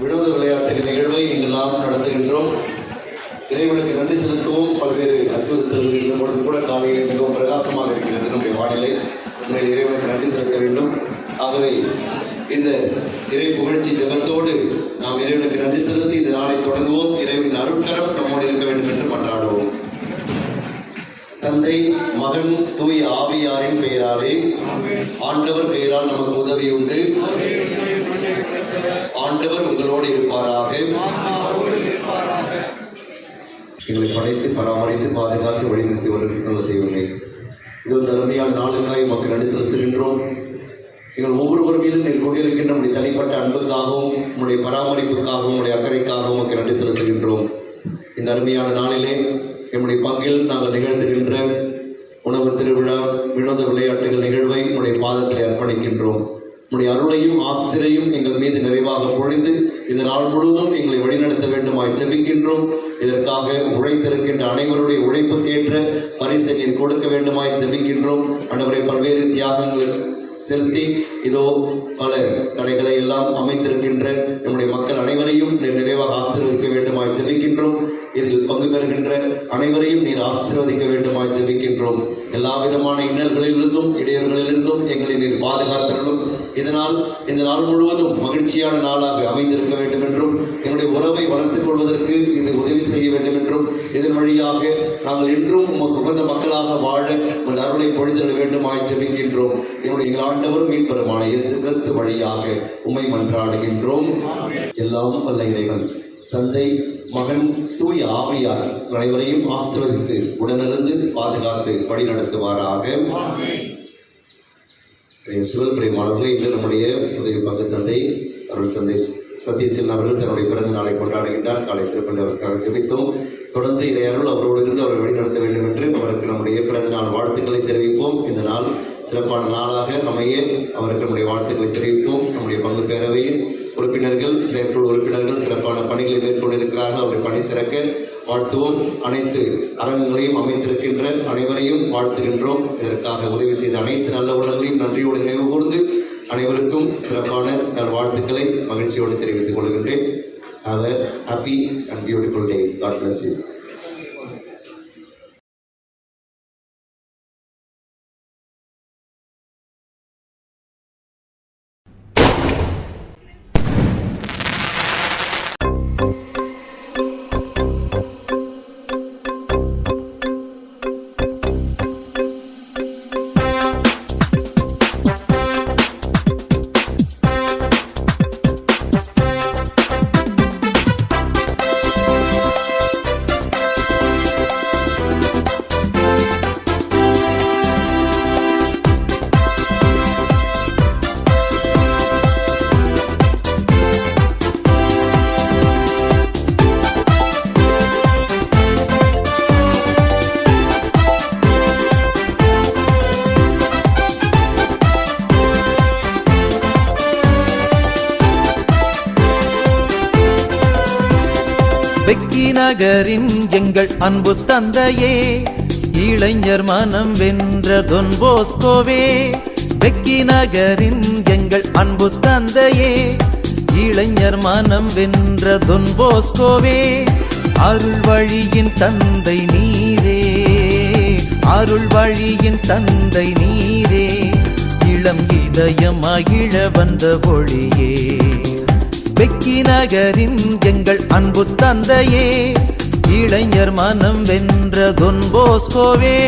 வினோத விளையாட்டு நிகழ்வை இன்று நாம் நடத்துகின்றோம். இறைவனுக்கு நன்றி செலுத்துவோம். பல்வேறு அச்சுறுத்தல்கள் இருந்தபொழுது கூட காலையில் மிகவும் பிரகாசமாக இருக்கிறது நம்முடைய வானிலை. உண்மையில் இறைவனுக்கு நன்றி செலுத்த வேண்டும். ஆகவே இந்த இறை புகழ்ச்சி ஜெபத்தோடு நாம் இறைவனுக்கு நன்றி செலுத்தி இந்த நாளை தொடங்குவோம். இறைவனின் அருட்கரம் நம்மோடு இருக்க வேண்டும் என்று மன்றாடுவோம். தந்தை, மகன், தூய ஆவியாரின் பெயராலே. ஆண்டவர் பெயரால் நமக்கு உதவி உண்டு. ஆண்டவர் உங்களோடு இருப்பாராக. எங்களை படைத்து பராமரித்து பாதுகாத்து வழிநடத்தி வருகின்ற தெய்வமே, இது ஒரு அருமையான நாளுக்காய் மக்கள் நன்றி செலுத்துகின்றோம். எங்கள் ஒவ்வொருவர் மீதும் நீர் கொண்டிருக்கின்ற நம்முடைய தனிப்பட்ட அன்புக்காகவும் நம்முடைய பராமரிப்புக்காகவும் நம்முடைய அக்கறைக்காகவும் மக்கள் நன்றி செலுத்துகின்றோம். இந்த அருமையான நாளிலே நம்முடைய பங்கில் நாங்கள் நிகழ்த்துகின்ற உணவு திருவிழா, வினோத விளையாட்டுகள் நிகழ்வை நம்முடைய பாதத்தில் அர்ப்பணிக்கின்றோம். நம்முடைய அருளையும் ஆசிரியையும் எங்கள் மீது நிறைவாக பொழிந்து இந்த நாள் முழுவதும் எங்களை வழிநடத்த வேண்டுமாய் செபிக்கின்றோம். இதற்காக உழைத்திருக்கின்ற அனைவருடைய உழைப்புக்கேற்ற பரிசை நீர் கொடுக்க வேண்டுமாய் செபிக்கின்றோம். ஆண்டவரை பல்வேறு தியாகங்கள் செலுத்தி இதோ பல கடைகளை எல்லாம் அமைத்திருக்கின்ற நம்முடைய மக்கள் அனைவரையும் நீர் நிறைவாக ஆசீர்வதிக்க வேண்டுமாய் செபிக்கின்றோம். இதில் பங்கு பெறுகின்ற அனைவரையும் நீர் ஆசீர்வதிக்க வேண்டுமாய் செபிக்கின்றோம். எல்லா விதமான இன்னல்களிலிருந்தும் இடையூறுகளிலிருந்தும் எங்களை நீர் பாதுகாத்தருளும். இதனால் இந்த நாள் முழுவதும் மகிழ்ச்சியான நாளாக அமைந்திருக்க வேண்டும் என்றும் எங்களுடைய உறவை வளர்த்துக் கொள்வதற்கு இது உதவி செய்ய வேண்டும் என்றும் இதன் வழியாக நாங்கள் என்றும் உமக்கு உகந்த மக்களாக வாழ உமது அருளை பொழிந்திட வேண்டுமாய் செபிக்கின்றோம். எங்களுடைய ஆண்டவர் மீட்பெருமான இயேசு கிறிஸ்து வழியாக உம்மை மன்றாடுகின்றோம். எல்லாம் வல்ல இறைவன் தந்தை, மகன், தூய ஆவியார் அனைவரையும் ஆசீர்வதித்து உடனிருந்து பாதுகாத்து வழி நடத்துவாராக. சிவல் பிரியமானவர்களே, இன்று நம்முடைய உதவி பங்கு தந்தை அருள் தந்தை சதீசன் அவர்கள் தன்னுடைய பிறந்த நாளை கொண்டாடுகின்றார். காலை திருப்பள்ளி அவருக்காக செபித்தோம். தொடர்ந்து இதை அருள் அவரோடு இருந்து அவரை வழிநடத்த வேண்டும் என்று அவருக்கு நம்முடைய பிறந்த நாள் வாழ்த்துக்களை தெரிவிப்போம். இந்த நாள் சிறப்பான நாளாக அமைய அவருக்கு நம்முடைய வாழ்த்துக்களை தெரிவிப்போம். நம்முடைய பங்கு பேரவையில் உறுப்பினர்கள், செயற்குழு உறுப்பினர்கள் சிறப்பான பணிகளை மேற்கொண்டிருக்கிறார்கள். அவரை பணி சிறக்க வாழ்த்துவோம். அனைத்து அரங்கங்களையும் அமைத்திருக்கின்ற அனைவரையும் வாழ்த்துகின்றோம். இதற்காக உதவி செய்த அனைத்து நல்ல உள்ளங்களையும் நன்றியோடு நினைவு கூர்ந்து அனைவருக்கும் சிறப்பான நல்வாழ்த்துக்களை மகிழ்ச்சியோடு தெரிவித்துக் கொள்கின்றேன். Have a happy and beautiful day. God bless you. வெக்கி நகரின் எங்கள் அன்பு தந்தையே, இளைஞர் மனம் வென்ற தொன் போஸ்கோவே. வெக்கி நகரின் எங்கள் அன்பு தந்தையே, இளைஞர் மனம் வென்ற தொன் போஸ்கோவே. அருள் வழியின் தந்தை நீரே, அருள் வழியின் தந்தை நீரே. இளம் இதயம் மகிழ வந்த ஒளியே, வெக்கி நகரின் எங்கள் அன்பு தந்தையே, இளைஞர் மனம் வென்ற தொன் போஸ்கோவே.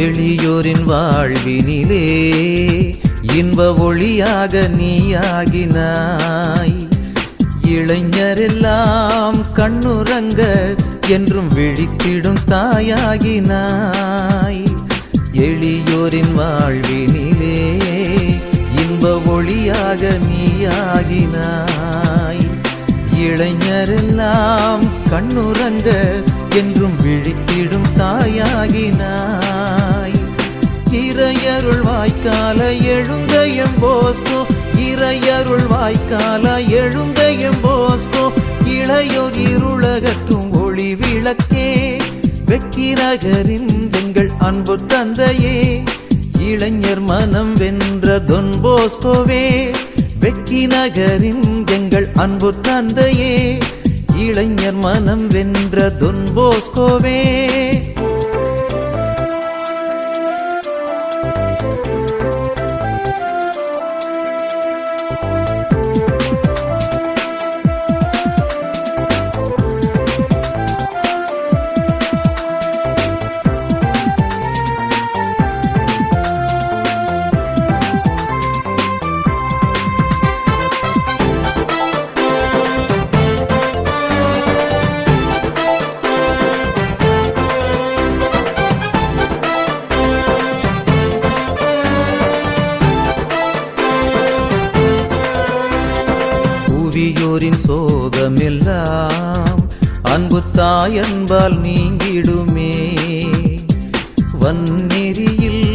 எளியோரின் வாழ்வினிலே இன்ப ஒளியாக நீயாகினாய். இளைஞரெல்லாம் கண்ணுறங்க என்றும் விழித்திடும் தாயாகினாய். எளியோரின் வாழ்வினிலே இன்ப ஒளியாக நீயாகினாய். இளைஞரெல்லாம் கண்ணுறங்க என்றும் விழித்திடும் தாயாகினாய். இறையருள் வாய்க்கால எழுந்த எம்போஸ்கோ, இறையருள் வாய்க்கால எழுந்த எம்போஸ்கோ, இளையோர் இருளகற்றும் ஒளி விளக்கே, வெக்கி நகரின் எங்கள் அன்பு தந்தையே, இளைஞர் மனம் வென்ற தொன் போஸ்கோவே, வெக்கி நகரின் எங்கள் அன்பு தந்தையே, இளைஞர் மனம் வென்ற தொன் போஸ்கோவே. புவியோரின் சோகமெல்லாம் அன்பு தாயன்பால் நீங்கிடுமே. வன்னெறியில்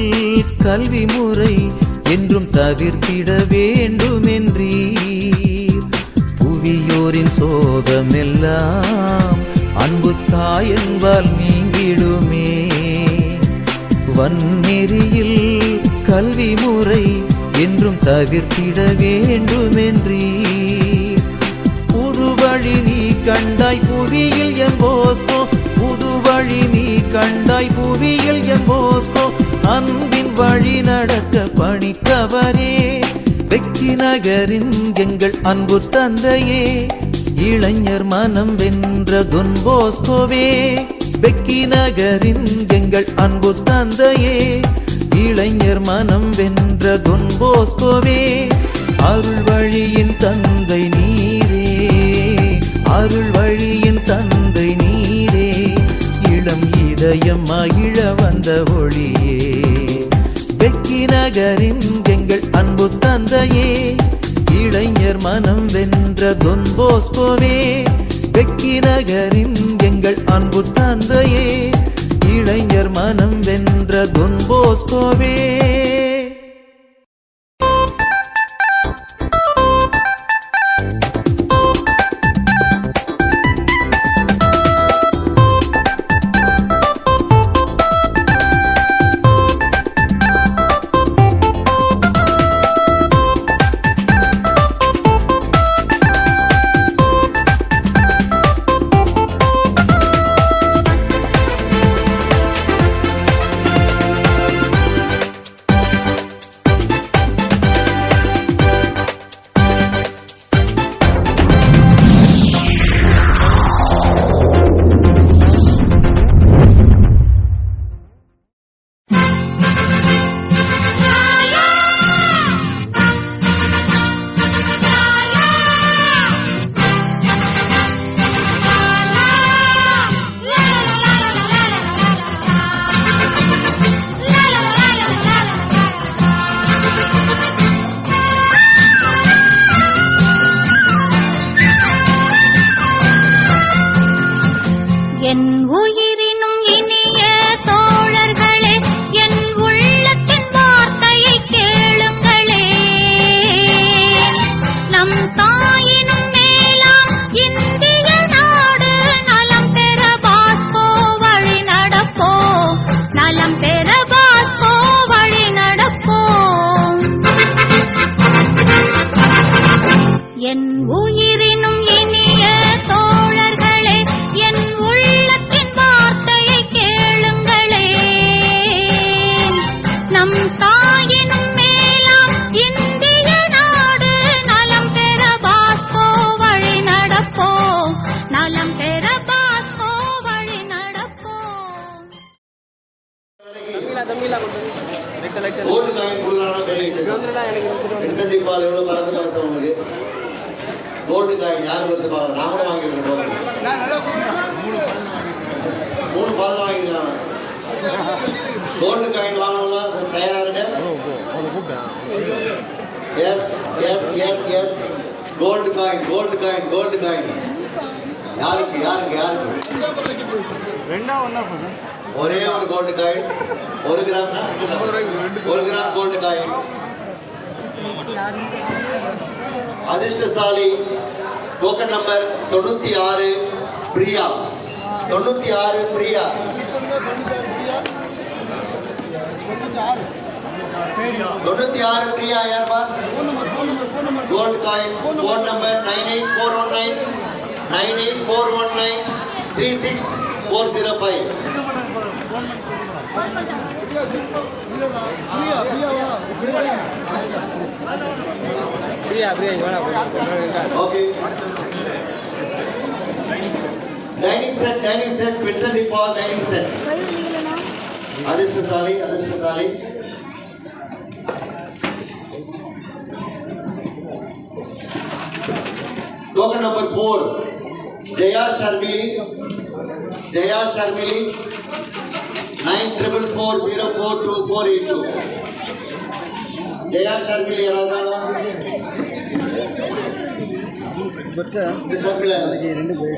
கல்வி முறை என்றும் தவிர்த்திட வேண்டுமென்றீர். புவியோரின் சோகமெல்லாம் அன்பு தாயன்பால் நீங்கிடுமே. வன்னெறியில் கல்வி முறை என்றும் தவிர்த்திட வேண்டுமென்றீர். புது வழி நீ கண்டாய் புவியில் எம்போஸ்கோ, புது வழி நீ கண்டாய் புவியில் எம்போஸ்கோ, அன்பின் வழி நடக்க பணித்தவரே, வெக்கி நகரின் எங்கள் அன்பு தந்தையே, இளைஞர் மனம் வென்ற தொன் போஸ்கோவே, வெக்கி நகரின் எங்கள் அன்பு தந்தையே, இளைஞர் மனம் வென்ற தொன் போஸ்கோவே, அருள் வழியின் தந்தை நீரே, அருள் வழியின் தந்தை நீரே, இளம் இதயம் மகிழ வந்த ஒளியே, வெக்கி நகரின் எங்கள் அன்பு தந்தையே, இளைஞர் மனம் வென்ற தொன் போஸ்கோவே, வெக்கி நகரின் எங்கள் அன்பு தந்தையே, இளைஞர் மனம் வென்ற தொன் போஸ்கோவே. கோல்டு காயின் கொடுக்கலாம்னா பெரிய இன்சென்டிவ் பால் எவ்வளோ கலந்து பரிசு உங்களுக்கு கோல்டு காயின் யாரும் எடுத்து பார்க்கலாம். நான் கூட வாங்கியிருக்கேன். 3 பால் வாங்கிக்கலாம். கோல்டு காயின் வாங்கணும்னா தயாராக இருக்க yes yes yes yes gold coin gold coin gold coin. யாருக்கு யாருக்கு யாருக்கு? ஒரே ஒரு gold coin. 1 gram 1 gram gold coin. அதிர்ஷ்டசாலி டோக்கன் நம்பர் 96 பிரியா. 96 பிரியா. 96 பிரியா யார்பா? Gold coin. Phone number 98419 98419 36405. Okay. Dining set, Vincent Paul dining set. அதிர்ஷ்டசாலி. Token number 4, Jaya Sharmili 9444042482. Jaya Sharmili யாராவது?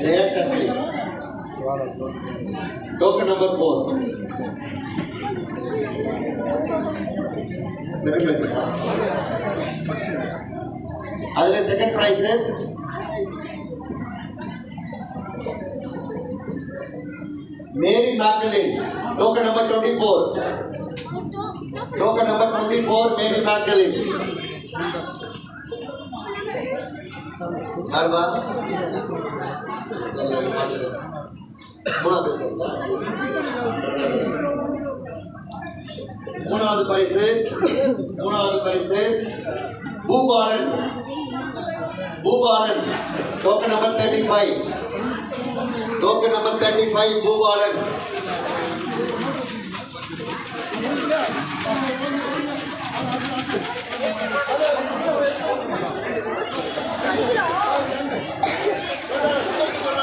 Jaya Sharmili. Token number 4. Second prize. அதில் second prize Mary Macklin. Token number 24. Token number 24 Mary Macklin. யாருபா? மூணாவது பரிசு Bhoopalan. Token number 35. Token number 35 Bhoopalan.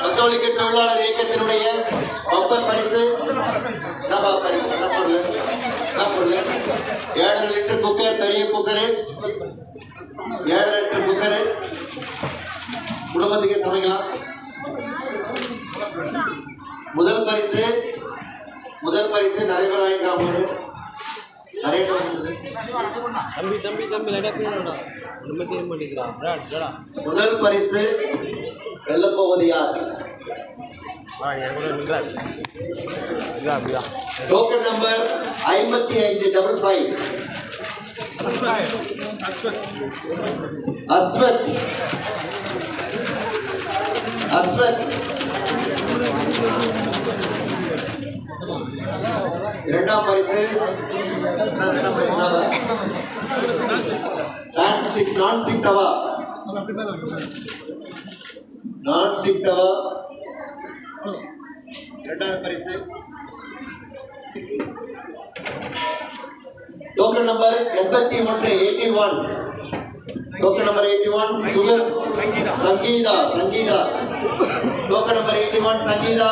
கத்தோலிக்க தொழிலாளர் இயக்கத்தினுடைய bumper பரிசு 7.5 லிட்டர் குக்கர், பெரிய குக்கரு, 7 லிட்டர் குக்கரு, குடும்பத்துக்கே சமைக்கலாம். முதல் பரிசு நிறைய பேர் வாங்கிக்கலாம். முதல் பரிசு வெல்லப்போவது யார்? Token number 5555 Ashwath. இரண்டாம் பரிசு நான்ஸ்டிக் தவா. இரண்டாவது பரிசு. டோக்கன் நம்பர் 81 டோக்கன் நம்பர் 81 சுகர் Sangeetha. Token number 81 Sangeetha.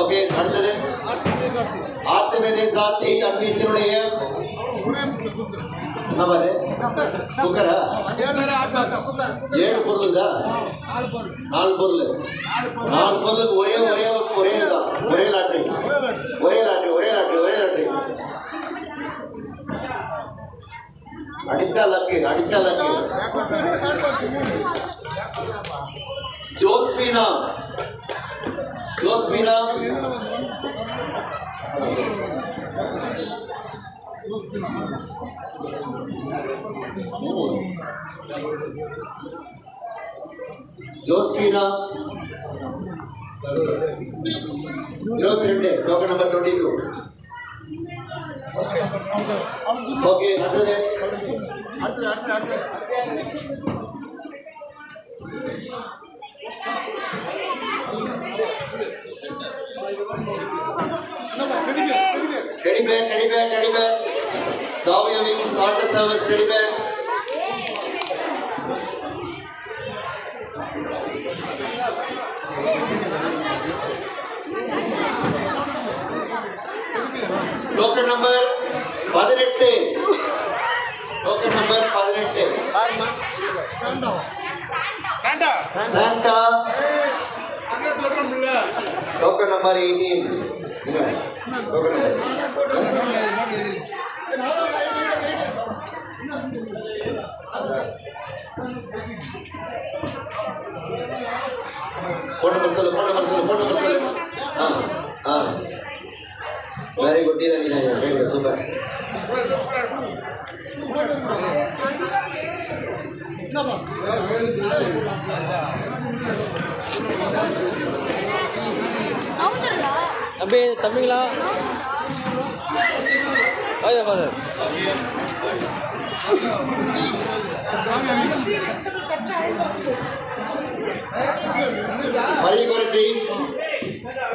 Okay, அடுத்தது ஆத்துமேதே சாத்தி அன்பியத்தினுடைய குக்கரா? 7 பொருள் தான். 4 பொருள். 4 பொருளுக்கு ஒரே தான். ஒரே லாட்டரி. அடிச்சா லக்கு. ஜோஸ்பீனா. ஜோஸ்பீனா 22. Token number 22. ஓகே, அடுத்தது Teddy bear. Serve your wings, water service, teddy bear. Token number 18. Token number 18. Santa. Token number 18. Token number சொல்லு. Very good. நீதான் சூப்பர். அப்படியே தம்பிங்களா மரியகொரட்டி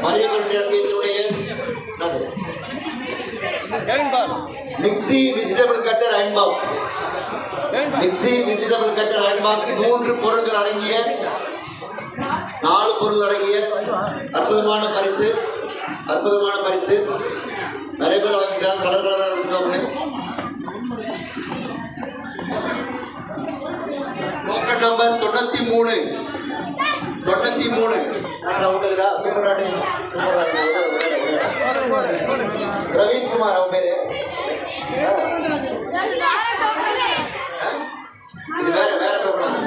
அன்பியத்தினுடைய mixie vegetable cutter iron box. Mixie vegetable cutter iron box 3 பொருட்கள் அடங்கிய 4 பொருள் அடங்கிய அற்புதமான பரிசு. நிறைய பேர் வாங்கிட்டாங்க. கலர் கலராக இருக்கிறவங்க. Token number 93. பிரவீன் குமார் அவன் பேரு. இது வேற token.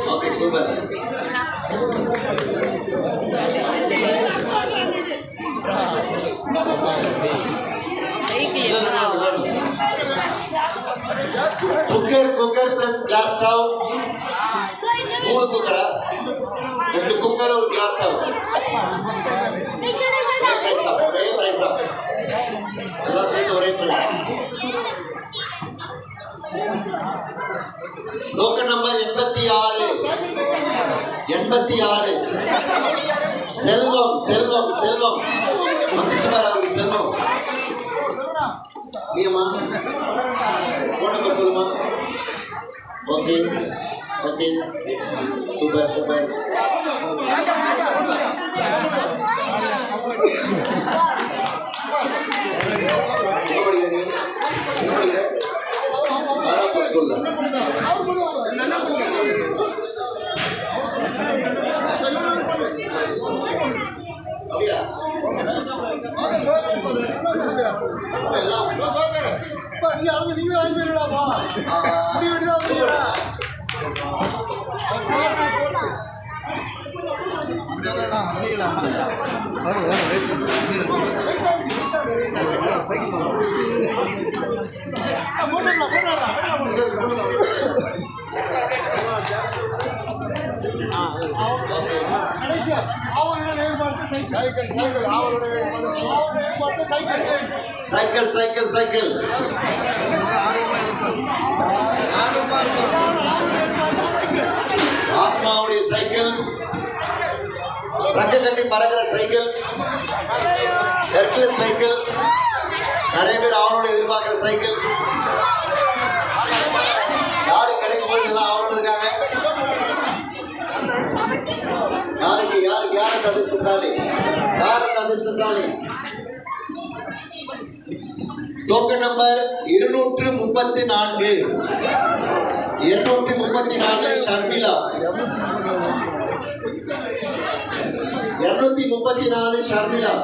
Okay, super. Cooker plus glass stove. 3 cooker. 2 cooker और glass stove. ஒரே price தான். எல்லாம் சேர்த்து ஒரே price. Token number 86. செல்வம் வந்துச்சு பாரு அவருக்கு செல்வம். நீமா போன நம்பர் சொல்லுமா. Okay super. சைக்கிள் ஆத்மாவுடைய சைக்கிள், ரக்க கட்டி பறக்கிற சைக்கிள், ஹெர்குலஸ் சைக்கிள், நிறைய பேர் அவனோட எதிர்பார்க்கிற சைக்கிள். யாருக்கு கிடைக்கும் போது எல்லாம் அவனோட இருக்காங்க. யாருக்கு அதிர்ஷ்டசாலி ஸ்டாலின். Token number 234 Sharmila. 234 ஷர்மிளா.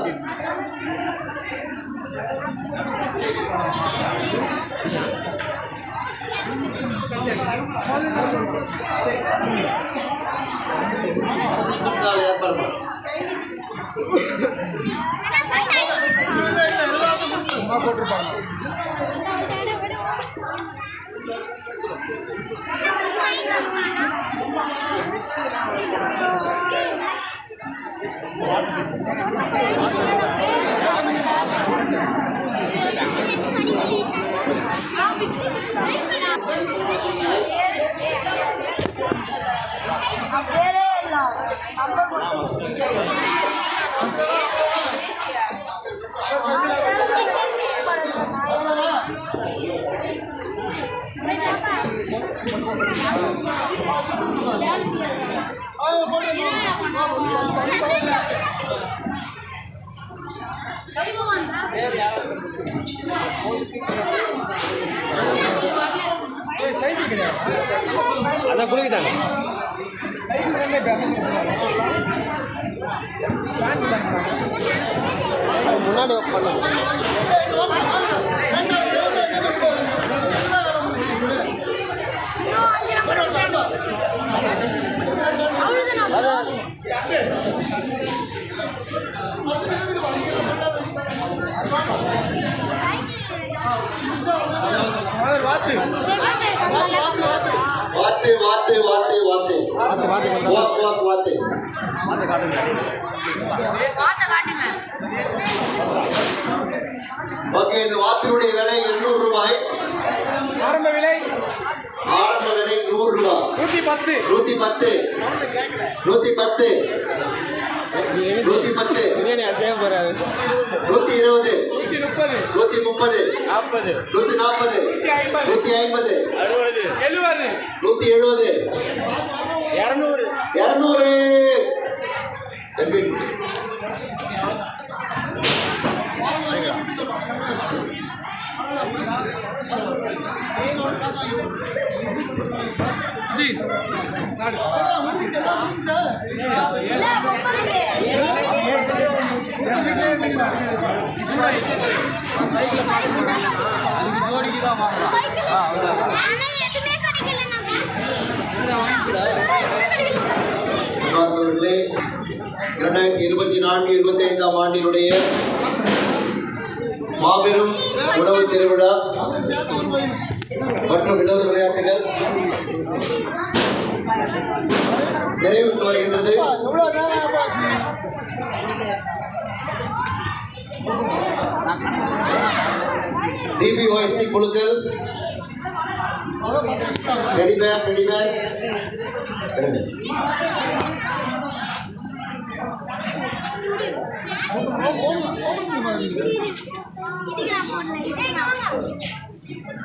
அதான் குளிக்கிட்டாங்க. முன்னாடி பண்ண ஓகே, இந்த வாத்தினுடைய விலை 800 ரூபாய். ஆரம்ப விலை 100 ரூபாய். 110 பிரியாணி அதே போறாரு. 120 130 40 140 150 60 170 200. அவர்களே, 2024-25 ஆண்டினுடைய மாபெரும் உணவு திருவிழா மற்றும் வினோத விளையாட்டுகள் நிறைவுக்கு வருகின்றது. டிபிஒய்சி குழுக்கள் டெடிபேர்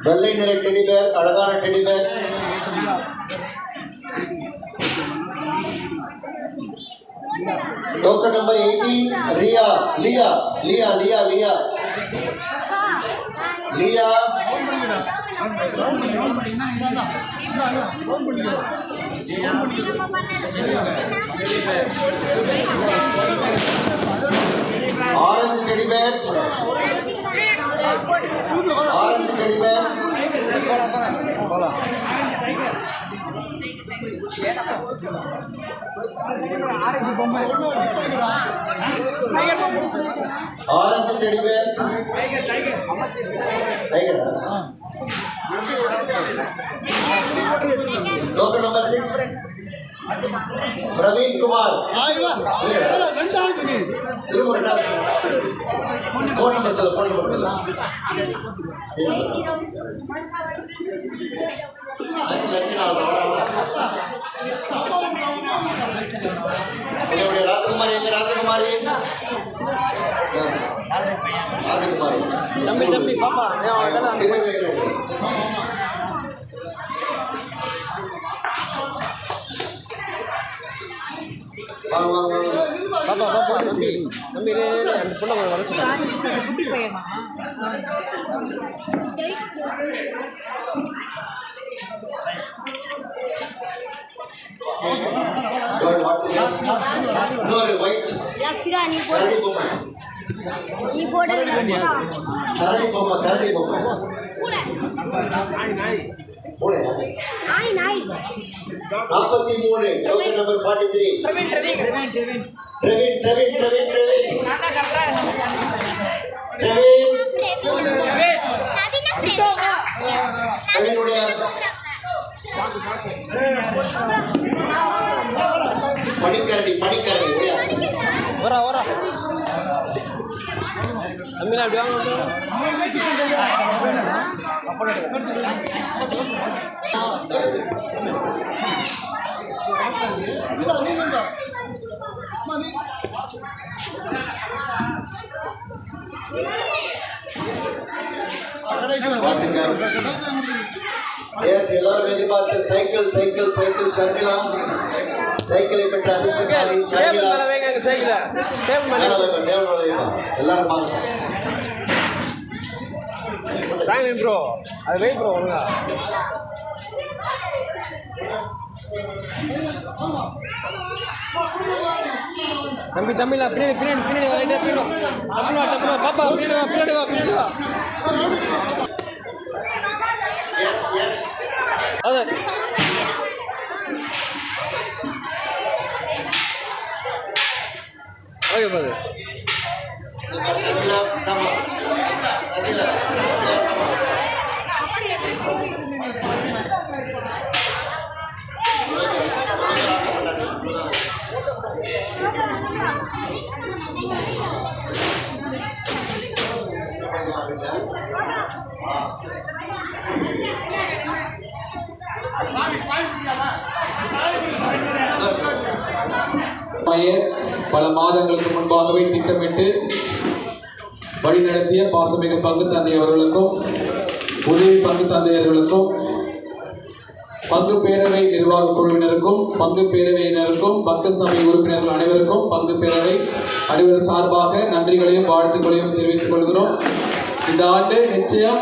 வெள்ளை நிற டெடிபேர், அழகான teddy bear. Token number 18 Leah. Orange teddy bear. Orange teddy bear. Token number 6 Praveen Kumar. Phone number சொல்லு. ராஜகுமாரி தம்பி பாப்பா பாப்பா பாப்பா தம்பி தம்பி அந்த பொண்ணை வர சொல்லுங்க. குட்டி பையனா? இன்னொரு ஒயிட் லக்ஷிகா நீ கரடி பொம்மை நீ போடு. கரடி பொம்மை மூணு நாய் நாய் 43 டோக்கன் நம்பர் 43 பிரவீன் பிரவீனுடைய படிக்கரடி வரா வரா தம்பி அப்படி வாங்க. எல்லாரும் எதிர்பார்த்த சைக்கிள் ஷர்மிளா சைக்கிளை பெற்ற அதிர்ஷ்டசாலி ஷர்மிளா எல்லாரும் ப்ரோ அது வெயிட் ப்ரோ ஒழுங்கா தம்பி தம்பில பின்னாடி வா பாப்பா பின்னாடி வா அது ஓகே பாது பல மாதங்களுக்கு முன்பாகவே திட்டமிட்டு வழிநடத்திய பாசமிகு பங்கு தந்தை அவர்களுக்கும் உதவி பங்கு தந்தையர்களுக்கும் பங்கு பேரவை நிர்வாக குழுவினருக்கும் பங்கு பேரவையினருக்கும் பக்த சபை உறுப்பினர்கள் அனைவருக்கும் பங்கு பேரவை அனைவர் சார்பாக நன்றிகளையும் வாழ்த்துக்களையும் தெரிவித்துக் கொள்கிறோம். இந்த ஆண்டு நிச்சயம்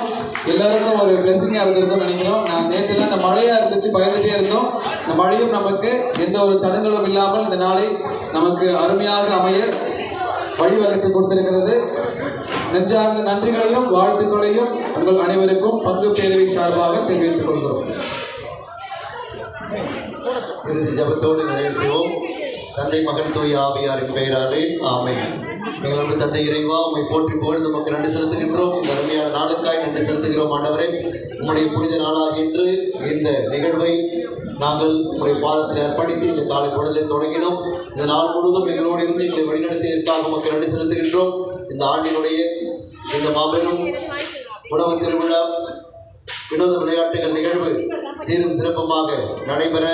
எல்லாருக்கும் ஒரு பிளஸிங்காக இருந்திருக்கும்னு நினைக்கிறோம். நான் நேற்றுல அந்த மழையாக இருந்துச்சு, பயந்துட்டே இருந்தோம். இந்த மழையும் நமக்கு எந்த ஒரு தடங்களும் இல்லாமல் இந்த நாளை நமக்கு அருமையாக அமைய வழிவகுத்து கொடுத்திருக்கிறது. நெஞ்சார்ந்த நன்றிகளையும் வாழ்த்துக்களையும் உங்கள் அனைவருக்கும் பங்கு பேரவை சார்பாக தெரிவித்துக் கொள்கிறோம். இறுதி ஜபத்தோடு நிறைவு செய்வோம். தந்தை மகன் தூய ஆவியாரின் பெயராலே ஆமென். எங்களோட தந்தை இறைவா உம்மை போற்றி புகழ்ந்து நமக்கு நன்றி செலுத்துகின்றோம். இந்த அருமையான நாளுக்காய் நன்றி செலுத்துகிறோம். ஆண்டவரே, உம்முடைய புனித நாளாக இன்று இந்த நிகழ்வை நாங்கள் உங்களுடைய பாதத்தில் அர்ப்பணித்து இந்த காலை பொழுதை தொடங்கினோம். இந்த நாள் முழுவதும் எங்களோடு இருந்து எங்களை வழிநடத்தியதற்காக நமக்கு நன்றி செலுத்துகின்றோம். இந்த ஆண்டினுடைய இந்த மாபெரும் உணவு திருவிழா வினோத விளையாட்டுகள் நிகழ்வு சீரும் சிறப்புமாக நடைபெற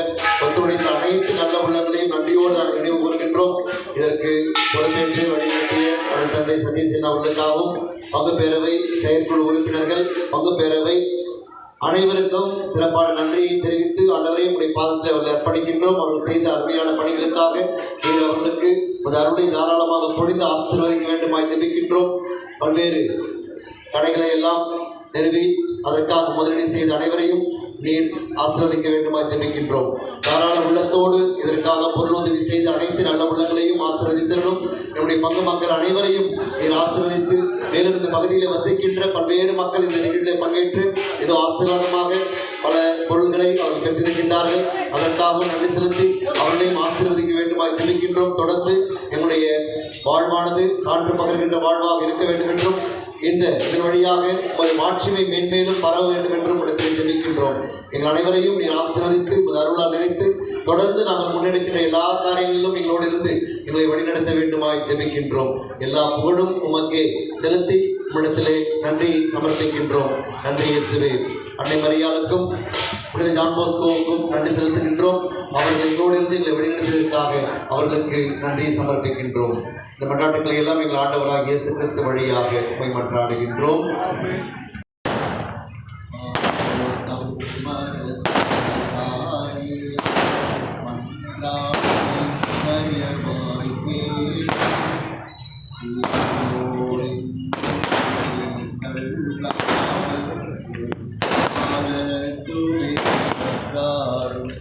ஒத்துழைத்த அனைத்து நல்ல உள்ளங்களையும் நன்றியோடு நாங்கள் நினைவு கூறுகின்றோம். இதற்கு பொறுப்பேற்று வழிநடத்திய தந்தை சதீஷ் அவர்களுக்காகவும் பங்கு பேரவை செயற்குழு உறுப்பினர்கள் பங்கு பேரவை அனைவருக்கும் சிறப்பான நன்றியை தெரிவித்து ஆண்டவரே உங்களுடைய பாதத்தில் அவர்கள் அர்ப்பணிக்கின்றோம். அவர்கள் செய்த அருமையான பணிகளுக்காக நீங்கள் அவர்களுக்கு ஒரு அருளை தாராளமாக பொழிந்து ஆசீர்வதிக்க வேண்டுமாய் ஜெபிக்கின்றோம். பல்வேறு கடைகளை எல்லாம் நிறுவி அதற்காக முதலீடு செய்த அனைவரையும் நீர் ஆசீர்வதிக்க வேண்டுமாய் ஜெபிக்கின்றோம். தாராள உள்ளத்தோடு இதற்காக பொருளுதவி செய்த அனைத்து நல்ல உள்ளங்களையும் ஆசீர்வதித்திருந்தும் நம்முடைய பங்கு மக்கள் அனைவரையும் நீர் ஆசீர்வதித்து மேலும் இந்த பகுதியில் வசிக்கின்ற பல்வேறு மக்கள் இந்த நிகழ்ச்சியில் பங்கேற்று ஏதோ ஆசீர்வாதமாக பல பொருள்களை அவர்கள் பெற்றிருக்கின்றார்கள். அதற்காகவும் நன்றி செலுத்தி அவர்களையும் ஆசீர்வதிக்க வேண்டுமாய் ஜெபிக்கின்றோம். தொடர்ந்து எங்களுடைய வாழ்வானது சான்று பகர்கின்ற வாழ்வாக இருக்க வேண்டும் என்றும் இதன் வழியாக ஒரு மாட்சிமை மேன்மேலும் பரவ வேண்டும் என்றும் இடத்தில் ஜெபிக்கின்றோம். எங்கள் அனைவரையும் நீர் ஆசீர்வதித்து அருளால் நினைத்து தொடர்ந்து நாங்கள் முன்னெடுக்கின்ற எல்லா காரியங்களிலும் எங்களோடு இருந்து எங்களை வழிநடத்த வேண்டுமாய் ஜெபிக்கின்றோம். எல்லா புகழும் உமக்கே செலுத்தி உம்மிடத்திலே நன்றியை சமர்ப்பிக்கின்றோம். நன்றி இயேசுவே. அன்னை மரியாளுக்கும் புனித ஜான் போஸ்கோவுக்கும் நன்றி செலுத்துகின்றோம். அவர்கள் எங்களோடு இருந்து எங்களை வழிநடத்தியதற்காக அவர்களுக்கு நன்றியை சமர்ப்பிக்கின்றோம். இந்த மன்றாட்டுக்களை எல்லாம் எங்கள் ஆண்டவராக இயேசு கிறிஸ்து வழியாக போய் மன்றாடுகின்றோம். மன்றாடு தாரும்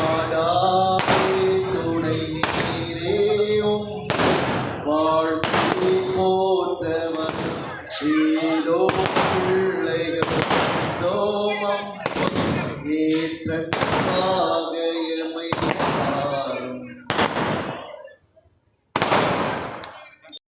ஆடாதே துணை நீரேவும் வாழ்க்கை போற்றவர் ஏதோ பிள்ளைகள் தோமம் ஏற்ற